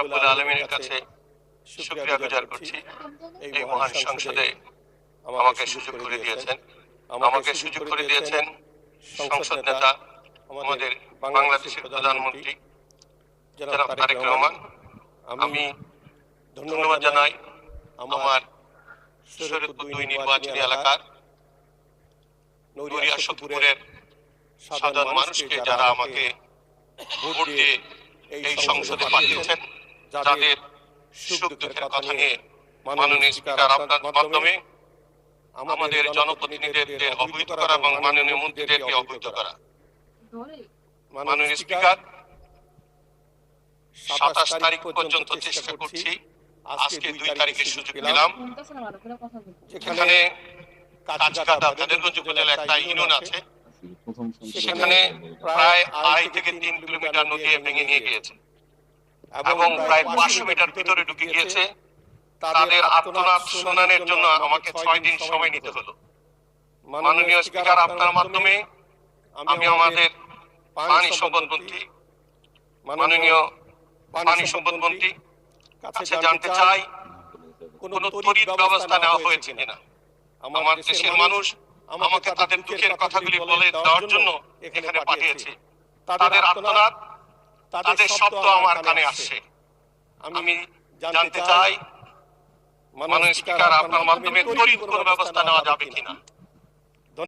রব্বুল আলামিনের কাছে শুকরিয়া গুজার করছি এই মহান সংসদে আমাকে সুযোগ করে দিয়েছেন সংসদ নেতা আমাদের বাংলাদেশের প্রধানমন্ত্রী জনাব তারেক রহমান। আমি ধন্যবাদ জানাই আমার শরীয়তপুর 2 নির্বাচনী এলাকার নড়িয়া সত্যপুরের সাধারণ মানুষকে, যারা আমাকে ভোট দিয়ে এই সংসদে পাঠিয়েছেন, যাদের সুখ দুঃখের কথা নিয়ে মাননীয় স্পিকার আপনার মাধ্যমে আমাদের জনপ্রতিনিধিদের অবহিত করা এবং মাননীয় মন্ত্রীদেরকে অবহিত করা। মাননীয় স্পিকার, 27 তারিখ পর্যন্ত চেষ্টা করছি, আজকে 2 তারিখের সুযোগ পেলাম। যেখানে কাজকাটা তাদেরগঞ্জ উপজেলা একটা ইউনিয়ন আছে, সেখানে প্রায় 2.5 থেকে 3 কিলোমিটার নদী ভেঙে নিয়ে গিয়েছে এবং প্রায় 500 মিটার ভিতরে ঢুকে গিয়েছে। তাদের আর্তনাদ শুনানির জন্য আমাকে 6 দিন সময় নিতে হলো। মাননীয় স্পিকার, আপনার মাধ্যমে আমি আমাদের পানি সম্পদ মন্ত্রী, মাননীয় পানি সম্পদ মন্ত্রী কাছে জানতে চাই কোন তড়িৎ ব্যবস্থা নেওয়া হয়েছে কিনা। আমার দেশের মানুষ আমাকে তাদের দুঃখের কথাগুলি বলে দেওয়ার জন্য এখানে পাঠিয়েছে। তাদের আর্তনাদ, তাদের শব্দ আমার কানে আসছে। আমি জানতে চাই মাননীয় স্পিকার, আপনার মাধ্যমে তড়িৎ কোনো ব্যবস্থা নেওয়া যাবে কিনা।